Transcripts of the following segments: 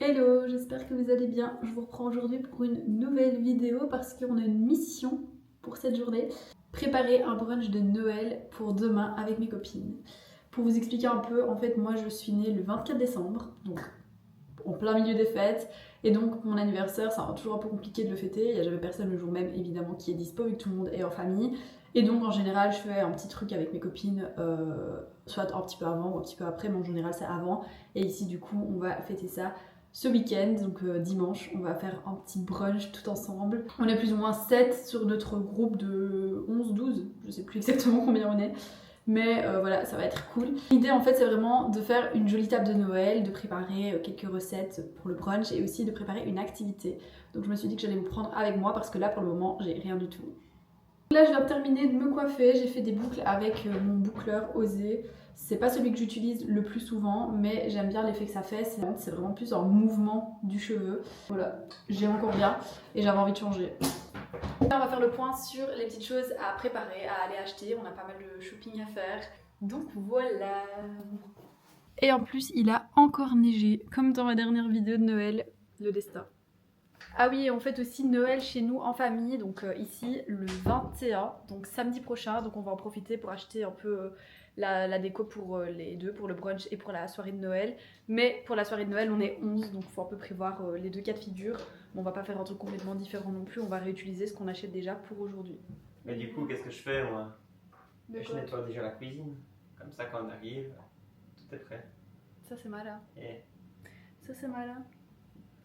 Hello, j'espère que vous allez bien. Je vous reprends aujourd'hui pour une nouvelle vidéo parce qu'on a une mission pour cette journée. Préparer un brunch de Noël pour demain avec mes copines. Pour vous expliquer un peu, en fait moi je suis née le 24 décembre, donc en plein milieu des fêtes. Et donc mon anniversaire, c'est toujours un peu compliqué de le fêter. Il n'y a jamais personne le jour même évidemment qui est dispo vu que tout le monde est en famille. Et donc en général je fais un petit truc avec mes copines, soit un petit peu avant ou un petit peu après, mais en général c'est avant. Et ici du coup on va fêter ça ce week-end, donc dimanche, on va faire un petit brunch tout ensemble. On est plus ou moins 7 sur notre groupe de 11-12, je sais plus exactement combien on est. Mais voilà, ça va être cool. L'idée en fait c'est vraiment de faire une jolie table de Noël, de préparer quelques recettes pour le brunch et aussi de préparer une activité. Donc je me suis dit que j'allais vous prendre avec moi parce que là pour le moment j'ai rien du tout. Là je viens de terminer de me coiffer, j'ai fait des boucles avec mon boucleur Osé. C'est pas celui que j'utilise le plus souvent, mais j'aime bien l'effet que ça fait, c'est vraiment plus un mouvement du cheveu. Voilà, j'aime encore bien et j'avais envie de changer. Là, on va faire le point sur les petites choses à préparer, à aller acheter. On a pas mal de shopping à faire. Donc voilà. Et en plus, il a encore neigé, comme dans ma dernière vidéo de Noël, le destin. Ah oui, on fête aussi Noël chez nous en famille, donc ici le 21, donc samedi prochain. Donc on va en profiter pour acheter un peu la déco pour les deux, pour le brunch et pour la soirée de Noël. Mais pour la soirée de Noël, on est 11, donc il faut un peu prévoir les deux cas de figure. Bon, on va pas faire un truc complètement différent non plus, on va réutiliser ce qu'on achète déjà pour aujourd'hui. Mais du coup, qu'est-ce que je fais moi? Je nettoie déjà la cuisine. Comme ça, quand on arrive, tout est prêt. Ça c'est malin. Et Ça c'est malin.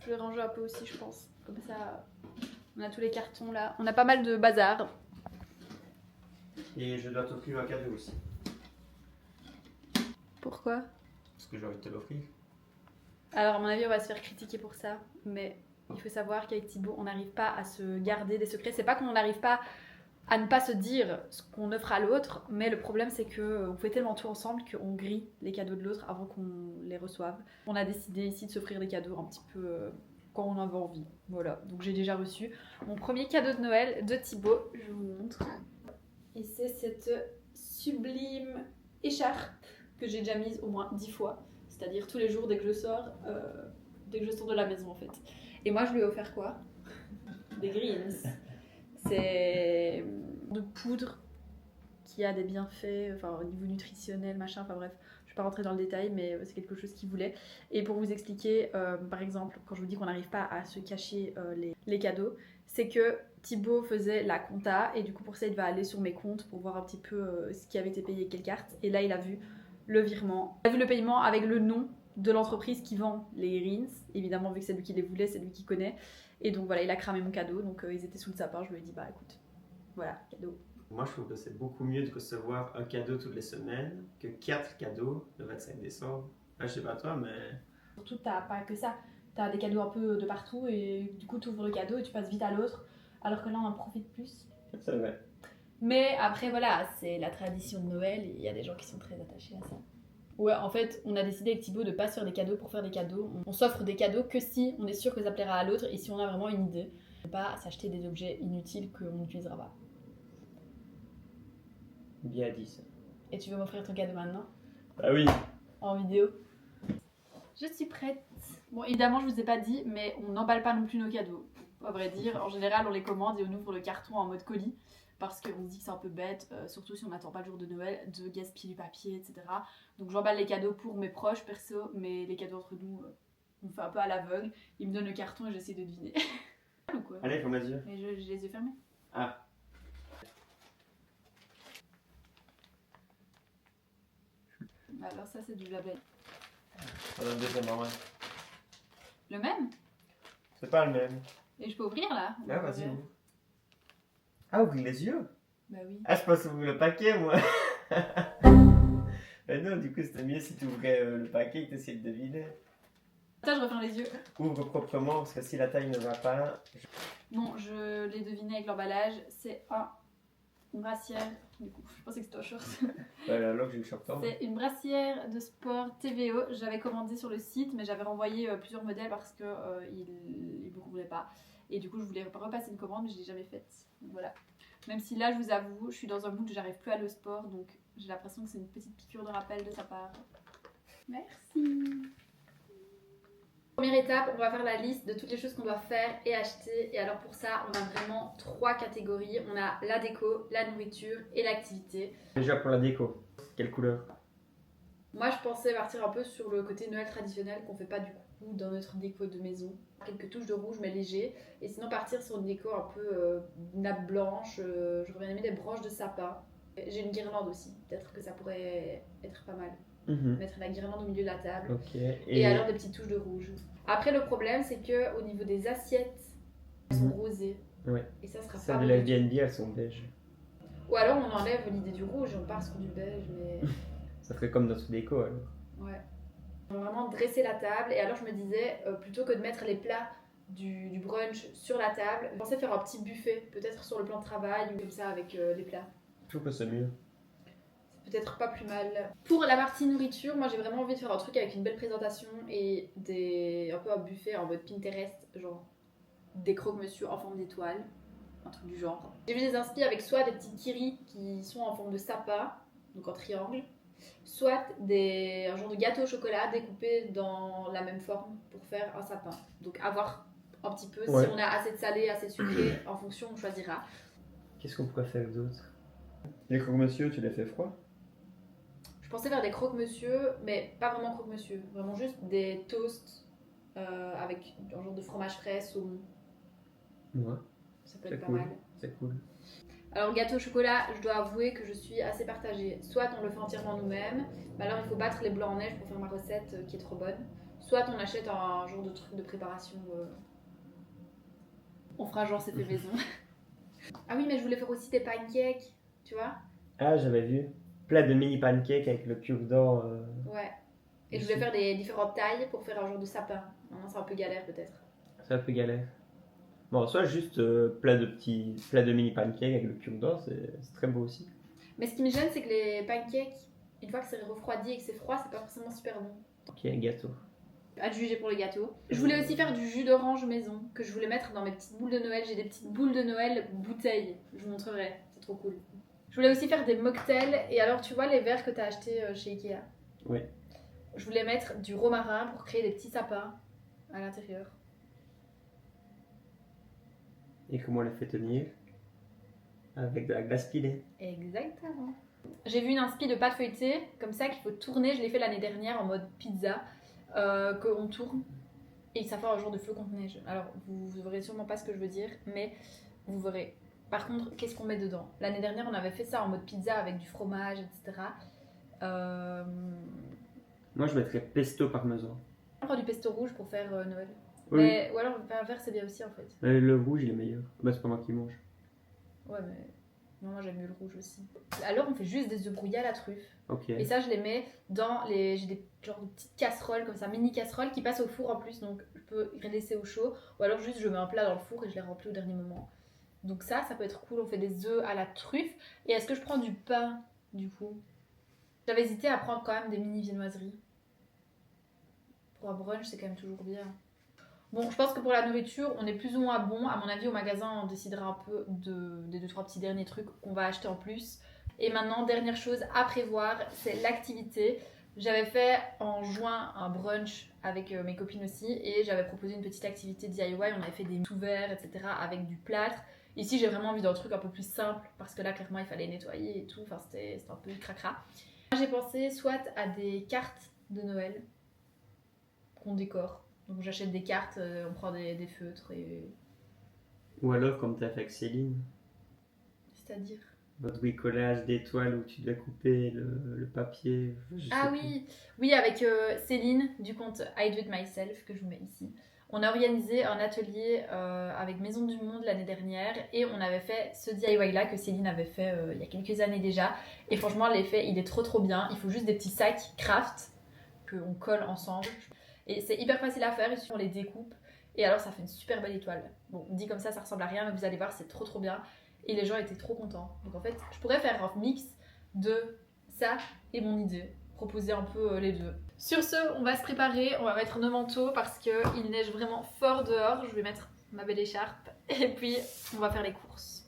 Je vais ranger un peu aussi, je pense. Comme ça, on a tous les cartons là. On a pas mal de bazar. je dois t'offrir un cadeau aussi. Pourquoi? Parce que j'ai envie de te l'offrir. Alors à mon avis on va se faire critiquer pour ça, mais il faut savoir qu'avec Thibaut on n'arrive pas à se garder des secrets. C'est pas qu'on n'arrive pas à ne pas se dire ce qu'on offre à l'autre, mais le problème c'est que on fait tellement tout ensemble qu'on grille les cadeaux de l'autre avant qu'on les reçoive. On a décidé ici de s'offrir des cadeaux un petit peu quand on en avait envie. Voilà, donc j'ai déjà reçu mon premier cadeau de Noël de Thibaut, je vous montre. Et c'est cette sublime écharpe que j'ai déjà mise au moins 10 fois. C'est-à-dire tous les jours dès que je sors de la maison en fait. Et moi je lui ai offert quoi? Des greens. C'est de poudre qui a des bienfaits, enfin au niveau nutritionnel, machin, enfin bref. Je vais pas rentrer dans le détail, mais c'est quelque chose qu'il voulait. Et pour vous expliquer, par exemple, quand je vous dis qu'on n'arrive pas à se cacher les cadeaux, c'est que Thibaut faisait la compta et du coup pour ça il va aller sur mes comptes pour voir un petit peu ce qui avait été payé, quelle carte. Et là il a vu le virement. Il a vu le paiement avec le nom de l'entreprise qui vend les greens. Évidemment vu que c'est lui qui les voulait, c'est lui qui connaît. Et donc voilà, il a cramé mon cadeau, donc ils étaient sous le sapin, je lui ai dit bah écoute, voilà, cadeau. Moi, je trouve que c'est beaucoup mieux de recevoir un cadeau toutes les semaines que 4 cadeaux le 25 décembre. Je sais pas toi, mais... Surtout t'as pas que ça, t'as des cadeaux un peu de partout et du coup t'ouvres le cadeau et tu passes vite à l'autre, alors que là on en profite plus. C'est vrai. Mais après voilà, c'est la tradition de Noël et il y a des gens qui sont très attachés à ça. Ouais, en fait, on a décidé avec Thibaut de pas se faire des cadeaux pour faire des cadeaux. On s'offre des cadeaux que si on est sûr que ça plaira à l'autre et si on a vraiment une idée. Pas s'acheter des objets inutiles qu'on n'utilisera pas. Bien dit ça. Et tu veux m'offrir ton cadeau maintenant? Ah oui. En vidéo. Je suis prête. Bon, évidemment, je vous ai pas dit, mais on n'emballe pas non plus nos cadeaux. À vrai dire, en général, on les commande et on ouvre le carton en mode colis. Parce qu'on se dit que c'est un peu bête, surtout si on n'attend pas le jour de Noël, de gaspiller du papier, etc. Donc j'emballe les cadeaux pour mes proches, perso, mais les cadeaux entre nous, on fait un peu à l'aveugle. Ils me donnent le carton et j'essaie de deviner. Ou quoi? Allez, ferme les yeux. Mais j'ai les yeux fermés. Ah. Alors ça, c'est du blabla. On a le deuxième moment. Le même? C'est pas le même. Et je peux ouvrir là? Ah, vas-y, ouvre. Ah, ouvre les yeux? Bah oui. Ah, je pense ouvrir le paquet, moi. Mais non, du coup, c'était mieux si tu ouvrais le paquet et que tu essayais de deviner. Attends, je referme les yeux. Ouvre proprement, parce que si la taille ne va pas... Bon, je l'ai deviné avec l'emballage. C'est une brassière. Du coup, je pensais que c'était un short. Ouais, la loque, j'ai eu le short. C'est une brassière de sport TVO. J'avais commandé sur le site, mais j'avais renvoyé plusieurs modèles parce que ils me convenaient pas. Et du coup, je voulais repasser une commande, mais je l'ai jamais faite. Donc voilà. Même si là, je vous avoue, je suis dans un mood où j'arrive plus à le sport, donc j'ai l'impression que c'est une petite piqûre de rappel de sa part. Merci. Première étape, on va faire la liste de toutes les choses qu'on doit faire et acheter. Et alors pour ça, on a vraiment 3 catégories. On a la déco, la nourriture et l'activité. Déjà pour la déco, quelle couleur? Moi, je pensais partir un peu sur le côté Noël traditionnel qu'on fait pas du coup dans notre déco de maison. Quelques touches de rouge mais léger. Et sinon partir sur une déco un peu nappe blanche. J'aurais bien aimé des branches de sapin. J'ai une guirlande aussi. Peut-être que ça pourrait être pas mal. Mettre la guirlande au milieu de la table. Okay. Et alors des petites touches de rouge. Après le problème c'est que au niveau des assiettes, elles sont rosées. Ouais. Et ça sera Celles pas de la BNB, elles sont beige. Ou alors on enlève l'idée du rouge et on part sur du beige. Mais... ça ferait comme notre déco alors. Ouais. On va vraiment dresser la table. Et alors je me disais, plutôt que de mettre les plats du brunch sur la table, je pensais faire un petit buffet, peut-être sur le plan de travail ou comme ça avec les plats. Je trouve que c'est mieux. Peut-être pas plus mal. Pour la partie nourriture, moi j'ai vraiment envie de faire un truc avec une belle présentation et un peu un buffet en mode Pinterest, genre des croque-monsieur en forme d'étoile, un truc du genre. J'ai vu des inspi avec soit des petits kiris qui sont en forme de sapin, donc en triangle, soit un genre de gâteau au chocolat découpé dans la même forme pour faire un sapin. Donc à voir un petit peu si on a assez de salé, assez de sucré, en fonction on choisira. Qu'est-ce qu'on pourrait faire d'autre? Les croque-monsieur, tu les fais froid? Je pensais faire des croque-monsieur, mais pas vraiment croque-monsieur, vraiment juste des toasts avec un genre de fromage frais, saumon. Ouais. Ça peut être pas mal. C'est cool. Alors, gâteau au chocolat, je dois avouer que je suis assez partagée. Soit on le fait entièrement nous-mêmes, mais alors il faut battre les blancs en neige pour faire ma recette qui est trop bonne. Soit on achète un genre de truc de préparation. On fera genre c'est fait maison. Ah oui, mais je voulais faire aussi des pancakes, tu vois? Ah, j'avais vu. Plat de mini pancakes avec le cube d'or. Ouais. Et je voulais faire des différentes tailles pour faire un genre de sapin. Maintenant, c'est un peu galère peut-être. C'est un peu galère. Bon, soit juste plat de mini pancakes avec le cube d'or, c'est très beau aussi. Mais ce qui me gêne, c'est que les pancakes, une fois que c'est refroidi et que c'est froid, c'est pas forcément super bon. Ok, gâteau. À juger pour le gâteau. Je voulais aussi faire du jus d'orange maison que je voulais mettre dans mes petites boules de Noël. J'ai des petites boules de Noël bouteilles. Je vous montrerai, c'est trop cool. Je voulais aussi faire des mocktails. Et alors, tu vois les verres que t'as achetés chez Ikea? Oui. Je voulais mettre du romarin pour créer des petits sapins à l'intérieur. Et comment on les fait tenir? Avec de la glace pilée. Exactement. J'ai vu une inspi de pâte feuilletée, comme ça, qu'il faut tourner. Je l'ai fait l'année dernière en mode pizza, qu'on tourne et ça fait un genre de flocon de neige. Alors, vous verrez sûrement pas ce que je veux dire, mais vous verrez. Par contre, qu'est-ce qu'on met dedans? L'année dernière, on avait fait ça en mode pizza avec du fromage, etc. Moi, je mettrais pesto parmesan. On prend du pesto rouge pour faire Noël. Oui. Mais, ou alors, un vert, c'est bien aussi en fait. Le rouge, il est meilleur. Bah, c'est pas moi qui mange. Ouais, mais non, moi j'aime mieux le rouge aussi. Alors, on fait juste des œufs brouillés à la truffe. Ok. Et ça, je les mets dans j'ai des genre de petites casseroles comme ça, mini casseroles qui passent au four en plus, donc je peux les laisser au chaud. Ou alors juste je mets un plat dans le four et je les remplis au dernier moment. Donc ça peut être cool. On fait des œufs à la truffe. Et est-ce que je prends du pain du coup? J'avais hésité à prendre quand même des mini viennoiseries. Pour un brunch, c'est quand même toujours bien. Bon, je pense que pour la nourriture, on est plus ou moins bon. À mon avis, au magasin, on décidera un peu des 2-3 petits derniers trucs qu'on va acheter en plus. Et maintenant, dernière chose à prévoir, c'est l'activité. J'avais fait en juin un brunch avec mes copines aussi et j'avais proposé une petite activité DIY. On avait fait des sous-verts, etc. avec du plâtre. Ici, j'ai vraiment envie d'un truc un peu plus simple parce que là, clairement, il fallait nettoyer et tout. Enfin, c'était un peu cracra. J'ai pensé soit à des cartes de Noël qu'on décore. Donc j'achète des cartes, on prend des feutres et... Ou alors comme tu as fait avec Céline. C'est-à-dire votre bricolage d'étoiles où tu dois couper le papier. Ah oui, oui, avec Céline du compte I Do It Myself que je vous mets ici. On a organisé un atelier avec Maison du Monde l'année dernière et on avait fait ce DIY là que Céline avait fait il y a quelques années déjà. Et franchement l'effet il est trop bien. Il faut juste des petits sacs craft qu'on colle ensemble. Et c'est hyper facile à faire, on les découpe et alors ça fait une super belle étoile. Bon, dit comme ça ressemble à rien mais vous allez voir c'est trop bien. Et les gens étaient trop contents. Donc en fait, je pourrais faire un mix de ça et mon idée. Proposer un peu les deux. Sur ce, on va se préparer. On va mettre nos manteaux parce qu'il neige vraiment fort dehors. Je vais mettre ma belle écharpe. Et puis, on va faire les courses.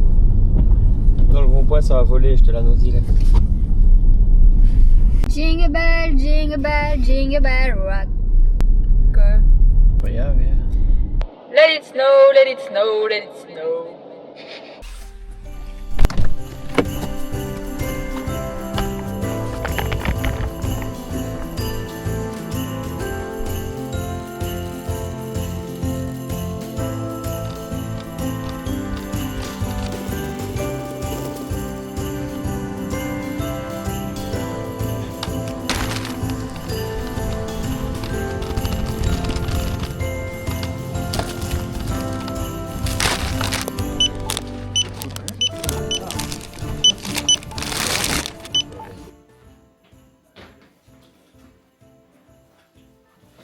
Dans le rond-point, ça va voler. Je te l'annonce direct. Jingle bell, jingle bell, jingle bell rock. Quoi? incroyable. Let it snow, let it snow, let it snow.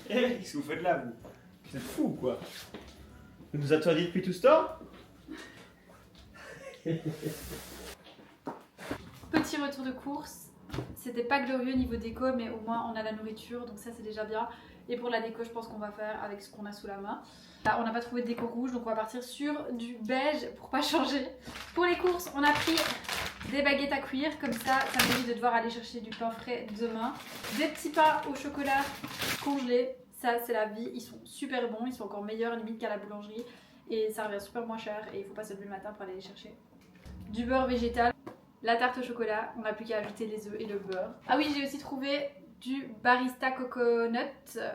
Eh, qu'est-ce que vous faites là, vous? Vous êtes fous, quoi? Vous nous attendiez depuis tout ce temps? Petit retour de course. C'était pas glorieux niveau déco, mais au moins on a la nourriture, donc ça c'est déjà bien. Et pour la déco, je pense qu'on va faire avec ce qu'on a sous la main. Là, on n'a pas trouvé de déco rouge, donc on va partir sur du beige pour pas changer. Pour les courses, on a pris des baguettes à cuire, comme ça m'évite de devoir aller chercher du pain frais demain. Des petits pains au chocolat congelés, ça c'est la vie, ils sont super bons, ils sont encore meilleurs limite qu'à la boulangerie. Et ça revient super moins cher et il faut pas se lever le matin pour aller les chercher. Du beurre végétal, la tarte au chocolat, on n'a plus qu'à ajouter les œufs et le beurre. Ah oui, j'ai aussi trouvé du barista coconut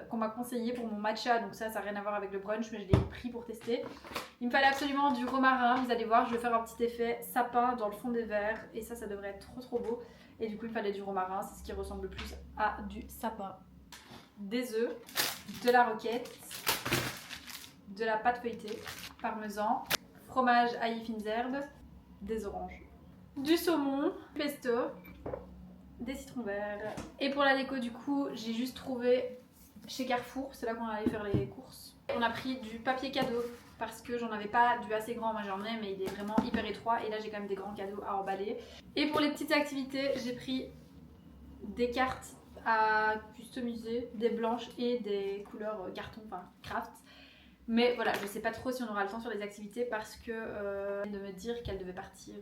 qu'on m'a conseillé pour mon matcha, donc ça n'a rien à voir avec le brunch, mais je l'ai pris pour tester. Il me fallait absolument du romarin, vous allez voir, je vais faire un petit effet sapin dans le fond des verres et ça devrait être trop beau. Et du coup il me fallait du romarin, c'est ce qui ressemble le plus à du sapin. Des œufs, de la roquette, de la pâte feuilletée, parmesan, fromage ail fines herbes, des oranges, du saumon, pesto, des citrons verts. Et pour la déco du coup, j'ai juste trouvé chez Carrefour, c'est là qu'on allait faire les courses. On a pris du papier cadeau parce que j'en avais pas du assez grand, moi j'en ai mais il est vraiment hyper étroit et là j'ai quand même des grands cadeaux à emballer. Et pour les petites activités, j'ai pris des cartes à customiser, des blanches et des couleurs carton, enfin craft. Mais voilà, je sais pas trop si on aura le temps sur les activités parce que de me dire qu'elle devait partir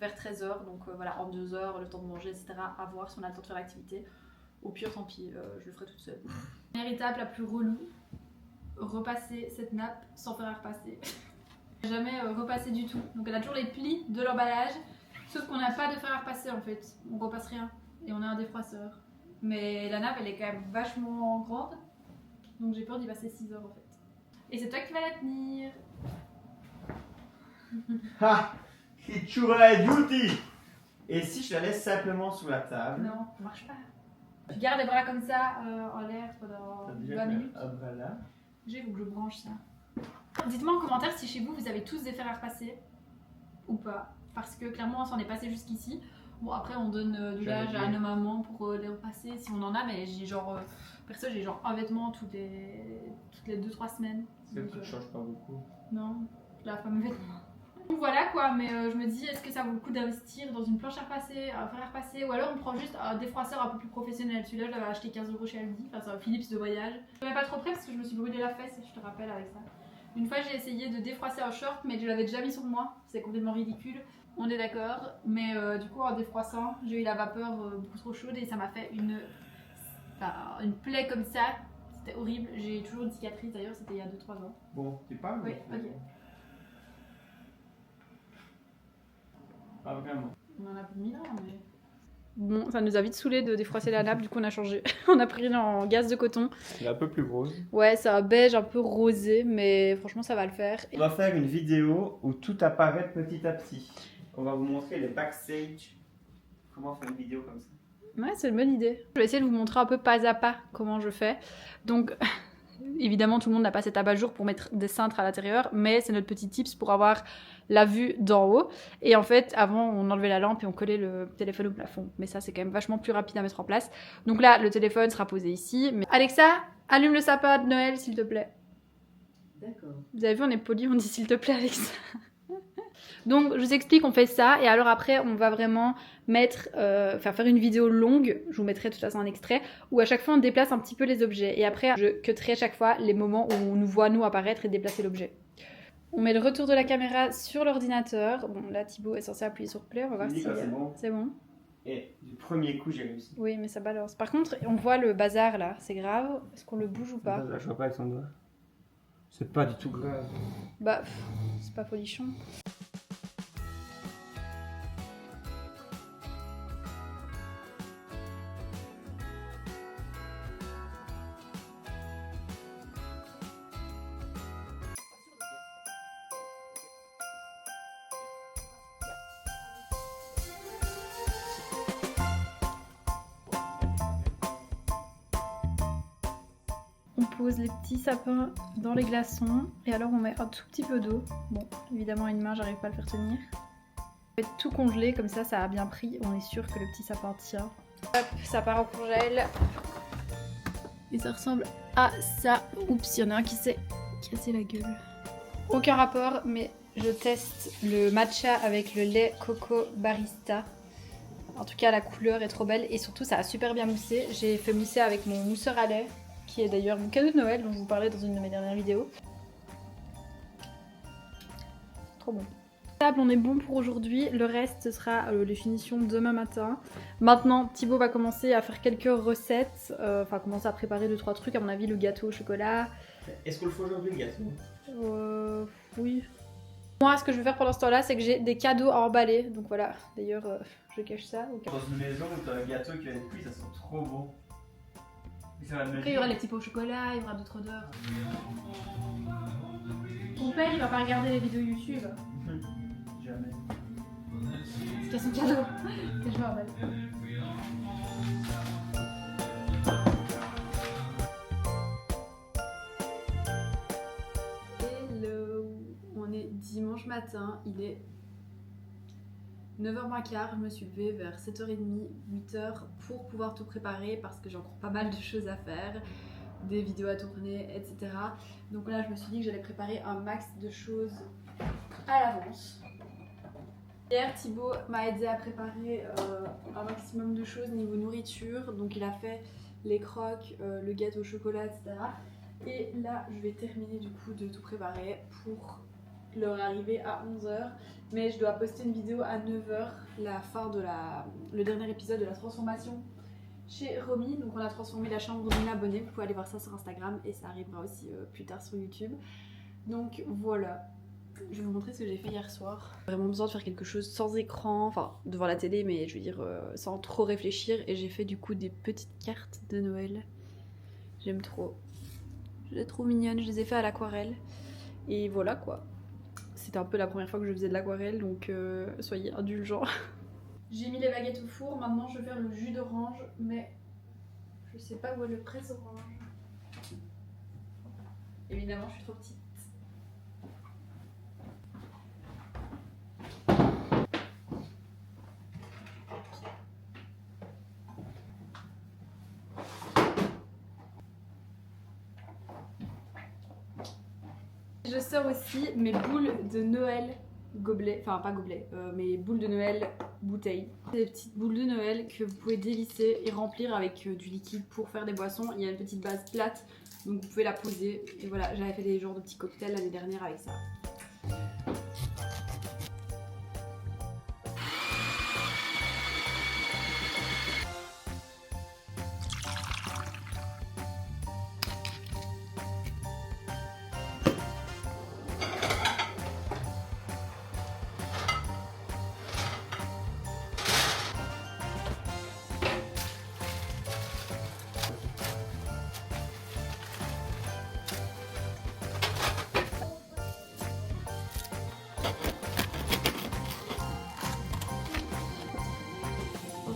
vers 13h, donc voilà, en 2 heures, le temps de manger, etc. À voir si on a le temps de faire l'activité. Au pire, tant pis, je le ferai toute seule. Première étape la plus relou, repasser cette nappe sans faire à repasser. Jamais repassé du tout. Donc elle a toujours les plis de l'emballage, sauf qu'on n'a pas de fer à repasser en fait. On repasse rien et on a un défroisseur. Mais la nappe elle est quand même vachement grande, donc j'ai peur d'y passer 6 heures en fait. Et c'est toi qui vas la tenir. Ha! It's your duty! Et si je la laisse simplement sous la table? Non, ça marche pas. Tu gardes les bras comme ça en l'air pendant 20 minutes. Voilà. J'ai vu que je branche ça. Dites-moi en commentaire si chez vous avez tous des fers à repasser ou pas. Parce que clairement on s'en est passé jusqu'ici. Bon après on donne du linge à nos mamans pour les repasser si on en a, mais j'ai genre perso j'ai genre un vêtement toutes les 2-3 semaines. Ça ne change pas beaucoup. Non, la femme vêtement. Donc voilà quoi, mais je me dis est-ce que ça vaut le coup d'investir dans une planche à repasser, un fer à repasser, ou alors on prend juste un défroisseur un peu plus professionnel. Celui-là je l'avais acheté 15 € chez Aldi, enfin c'est un Philips de voyage. Je n'avais pas trop près parce que je me suis brûlé la fesse, je te rappelle avec ça. Une fois j'ai essayé de défroisser un short mais je l'avais déjà mis sur moi, c'est complètement ridicule. On est d'accord, mais du coup en défroissant j'ai eu la vapeur beaucoup trop chaude et ça m'a fait une plaie comme ça. C'était horrible, j'ai toujours une cicatrice d'ailleurs, c'était il y a 2-3 ans. Bon, tu parles? Oui, ok. Pas vraiment. On en a plus de 1000 ans, mais... Bon, ça nous a vite saoulé de défroisser la nappe, du coup on a changé. On a pris une en gaz de coton. Elle est un peu plus rose. Ouais, c'est un beige un peu rosé, mais franchement ça va le faire. On va faire une vidéo où tout apparaît petit à petit. On va vous montrer les backstage. Comment faire une vidéo comme ça. Ouais, c'est une bonne idée. Je vais essayer de vous montrer un peu pas à pas comment je fais. Donc, évidemment, tout le monde n'a pas cet abat-jour pour mettre des cintres à l'intérieur, mais c'est notre petit tips pour avoir la vue d'en haut. Et en fait, avant, on enlevait la lampe et on collait le téléphone au plafond. Mais ça, c'est quand même vachement plus rapide à mettre en place. Donc là, le téléphone sera posé ici. Mais... Alexa, allume le sapin de Noël, s'il te plaît. D'accord. Vous avez vu, on est poli, on dit s'il te plaît, Alexa. Donc je vous explique, on fait ça et alors après on va vraiment mettre, faire une vidéo longue, je vous mettrai de toute façon un extrait, où à chaque fois on déplace un petit peu les objets et après je cutterai à chaque fois les moments où on nous voit nous apparaître et déplacer l'objet. On met le retour de la caméra sur l'ordinateur, bon là Thibaut est censé appuyer sur play, on va voir si c'est bon. C'est bon. Et du premier coup j'ai réussi. Oui mais ça balance. Par contre on voit le bazar là, c'est grave, est-ce qu'on le bouge ou pas? Je vois pas avec son doigt. C'est pas du tout grave. Bah, c'est pas folichon. On pose les petits sapins dans les glaçons et alors on met un tout petit peu d'eau. Bon, évidemment une main, j'arrive pas à le faire tenir. On va tout congeler, comme ça a bien pris. On est sûr que le petit sapin tient. Hop, ça part au congèle. Et ça ressemble à ça. Oups, il y en a un qui s'est cassé la gueule. Aucun rapport, mais je teste le matcha avec le lait coco barista. En tout cas, la couleur est trop belle et surtout ça a super bien moussé. J'ai fait mousser avec mon mousseur à lait, qui est d'ailleurs mon cadeau de Noël dont je vous parlais dans une de mes dernières vidéos. Trop bon. On est bon pour aujourd'hui, le reste ce sera les finitions demain matin. Maintenant Thibaut va commencer à faire quelques recettes, enfin commencer à préparer 2-3 trucs, à mon avis le gâteau au chocolat. Est-ce qu'on le fait aujourd'hui le gâteau? Oui. Moi ce que je vais faire pendant ce temps là c'est que j'ai des cadeaux à emballer, donc voilà, d'ailleurs je cache ça. Dans une maison où t'as un gâteau qui va être cuit, ça sent trop beau. Après il y aura les petits pots au chocolat, il y aura d'autres odeurs. Ton père il va pas regarder les vidéos YouTube. Jamais. C'est son cadeau que je vais emballer. Hello, on est dimanche matin, il est 9h15, je me suis levée vers 7h30, 8h pour pouvoir tout préparer parce que j'ai encore pas mal de choses à faire, des vidéos à tourner, etc. Donc là je me suis dit que j'allais préparer un max de choses à l'avance. Hier Thibaut m'a aidé à préparer un maximum de choses niveau nourriture, donc il a fait les croques, le gâteau au chocolat, etc. Et là je vais terminer du coup de tout préparer pour leur arriver à 11h, mais je dois poster une vidéo à 9h, la fin de le dernier épisode de la transformation chez Romy. Donc on a transformé la chambre d'une abonnée, vous pouvez aller voir ça sur Instagram et ça arrivera aussi plus tard sur YouTube. Donc voilà. Je vais vous montrer ce que j'ai fait hier soir. J'ai vraiment besoin de faire quelque chose sans écran, enfin devant la télé, mais je veux dire sans trop réfléchir. Et j'ai fait du coup des petites cartes de Noël. J'aime trop. Je les trouve mignonnes, je les ai fait à l'aquarelle. Et voilà quoi. C'était un peu la première fois que je faisais de l'aquarelle, donc soyez indulgents. J'ai mis les baguettes au four, maintenant je vais faire le jus d'orange, mais je sais pas où est le presse-orange. Évidemment, je suis trop petite. Je sors aussi mes boules de Noël gobelet, enfin pas gobelet, mes boules de Noël bouteilles. C'est des petites boules de Noël que vous pouvez dévisser et remplir avec du liquide pour faire des boissons. Il y a une petite base plate, donc vous pouvez la poser. Et voilà, j'avais fait des genres de petits cocktails l'année dernière avec ça.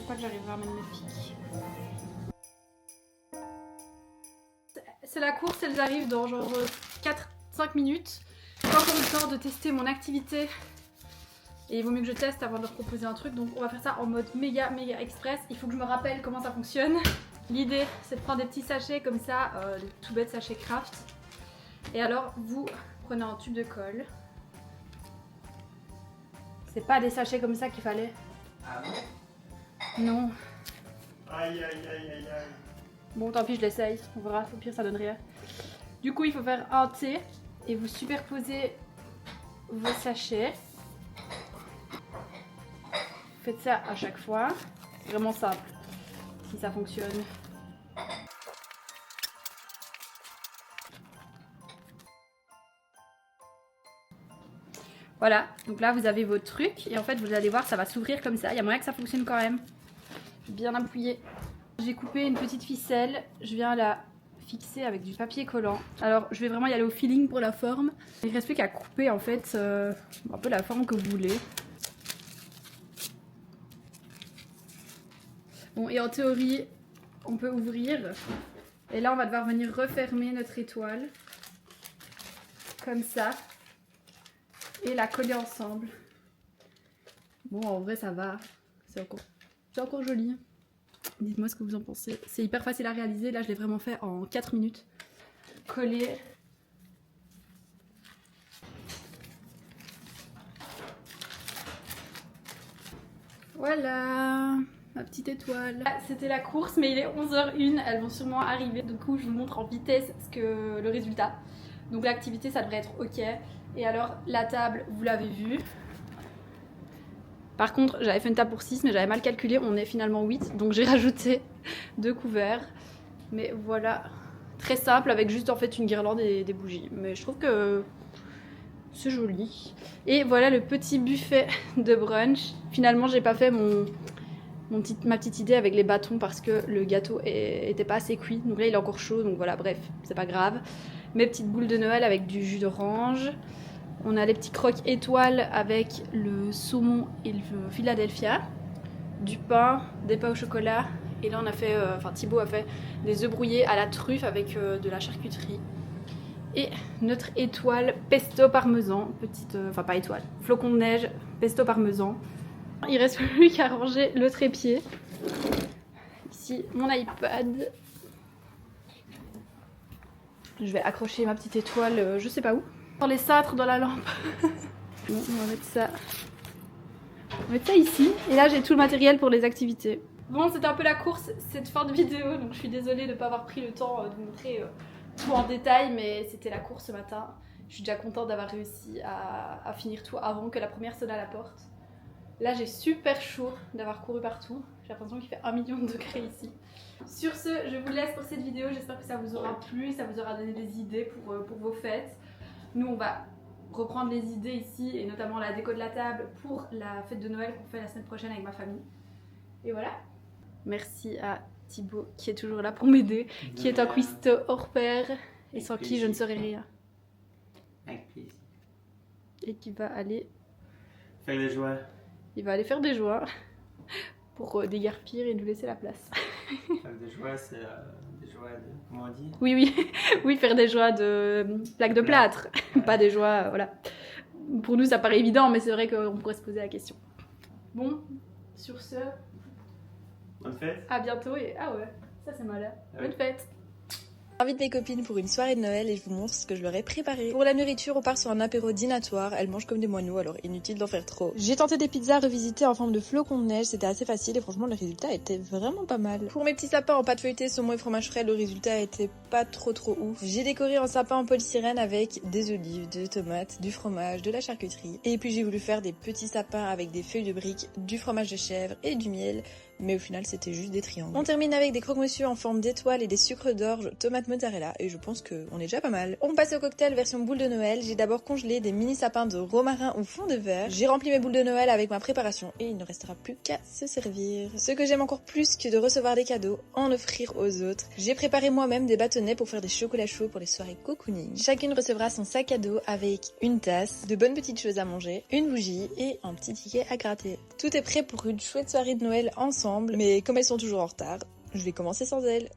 Que j'arriverai à mettre mes pics. C'est la course, elles arrivent dans genre 4-5 minutes. J'ai pas encore eu le temps de tester mon activité et il vaut mieux que je teste avant de leur proposer un truc, donc on va faire ça en mode méga express. Il faut que je me rappelle comment ça fonctionne. L'idée c'est de prendre des petits sachets comme ça, des tout bêtes sachets craft, et alors vous prenez un tube de colle. C'est pas des sachets comme ça qu'il fallait. Ah bon? Non. Aïe. Bon, tant pis, je l'essaye. On verra, au pire, ça donne rien. Du coup, il faut faire un thé et vous superposez vos sachets. Faites ça à chaque fois. C'est vraiment simple, si ça fonctionne. Voilà, donc là vous avez vos trucs et en fait vous allez voir ça va s'ouvrir comme ça, il y a moyen que ça fonctionne quand même. Bien appuyer. J'ai coupé une petite ficelle, je viens la fixer avec du papier collant. Alors je vais vraiment y aller au feeling pour la forme. Il ne reste plus qu'à couper en fait un peu la forme que vous voulez. Bon, et en théorie on peut ouvrir et là on va devoir venir refermer notre étoile comme ça et la coller ensemble. Bon, en vrai ça va, c'est encore joli. Dites-moi ce que vous en pensez. C'est hyper facile à réaliser. Là, je l'ai vraiment fait en 4 minutes. Coller. Voilà, ma petite étoile. C'était la course, mais il est 11h01. Elles vont sûrement arriver. Du coup, je vous montre en vitesse le résultat. Donc l'activité, ça devrait être ok. Et alors, la table, vous l'avez vue. Par contre, j'avais fait une table pour 6, mais j'avais mal calculé, on est finalement 8, donc j'ai rajouté 2 couverts. Mais voilà, très simple, avec juste en fait une guirlande et des bougies. Mais je trouve que c'est joli. Et voilà le petit buffet de brunch. Finalement, j'ai pas fait ma petite idée avec les bâtons parce que le gâteau était pas assez cuit. Donc là, il est encore chaud, donc voilà, bref, c'est pas grave. Mes petites boules de Noël avec du jus d'orange. On a les petits croques étoiles avec le saumon et le Philadelphia, du pain, des pains au chocolat. Et là on a fait, Thibaut a fait des œufs brouillés à la truffe avec de la charcuterie. Et notre étoile pesto parmesan, pas étoile, flocon de neige, pesto parmesan. Il reste plus qu'à ranger le trépied. Ici mon iPad. Je vais accrocher ma petite étoile, je sais pas où. Dans les cintres dans la lampe. Bon, on va mettre ça. Ici. Et là, j'ai tout le matériel pour les activités. Bon, c'était un peu la course cette fin de vidéo, donc je suis désolée de ne pas avoir pris le temps de vous montrer tout en détail, mais c'était la course ce matin. Je suis déjà contente d'avoir réussi à finir tout avant que la première sonne à la porte. Là, j'ai super chaud d'avoir couru partout. J'ai l'impression qu'il fait 1 million de degrés ici. Sur ce, je vous laisse pour cette vidéo. J'espère que ça vous aura plu, ça vous aura donné des idées pour vos fêtes. Nous, on va reprendre les idées ici, et notamment la déco de la table pour la fête de Noël qu'on fait la semaine prochaine avec ma famille. Et voilà. Merci à Thibaut qui est toujours là pour m'aider, qui est un cuistot hors pair et sans qui je ne serais rien. Avec plaisir. Et qui va aller faire des joies. Il va aller faire des joies pour déguerpir et nous laisser la place. Faire des joies, c'est des joies de... Comment on dit? Oui, faire des joies de plaques de plâtre, ouais. Pas des joies, voilà. Pour nous, ça paraît évident, mais c'est vrai qu'on pourrait se poser la question. Bon, sur ce... Bonne fête. À bientôt et... Ah ouais, ça c'est malin. Ah oui. Bonne fête. J'invite mes copines pour une soirée de Noël et je vous montre ce que je leur ai préparé. Pour la nourriture, on part sur un apéro dînatoire. Elles mangent comme des moineaux, alors inutile d'en faire trop. J'ai tenté des pizzas revisitées en forme de flocons de neige, c'était assez facile et franchement le résultat était vraiment pas mal. Pour mes petits sapins en pâte feuilletée, saumon et fromage frais, le résultat était pas trop ouf. J'ai décoré un sapin en polystyrène avec des olives, des tomates, du fromage, de la charcuterie. Et puis j'ai voulu faire des petits sapins avec des feuilles de briques, du fromage de chèvre et du miel. Mais au final c'était juste des triangles. On termine avec des croque-monsieur en forme d'étoile et des sucres d'orge, tomates mozzarella et je pense qu'on est déjà pas mal. On passe au cocktail version boule de Noël. J'ai d'abord congelé des mini sapins de romarin au fond de verre. J'ai rempli mes boules de Noël avec ma préparation et il ne restera plus qu'à se servir. Ce que j'aime encore plus que de recevoir des cadeaux, en offrir aux autres. J'ai préparé moi-même des bâtonnets pour faire des chocolats chauds pour les soirées cocooning. Chacune recevra son sac à dos avec une tasse, de bonnes petites choses à manger, une bougie et un petit ticket à gratter. Tout est prêt pour une chouette soirée de Noël ensemble. Mais comme elles sont toujours en retard, je vais commencer sans elles.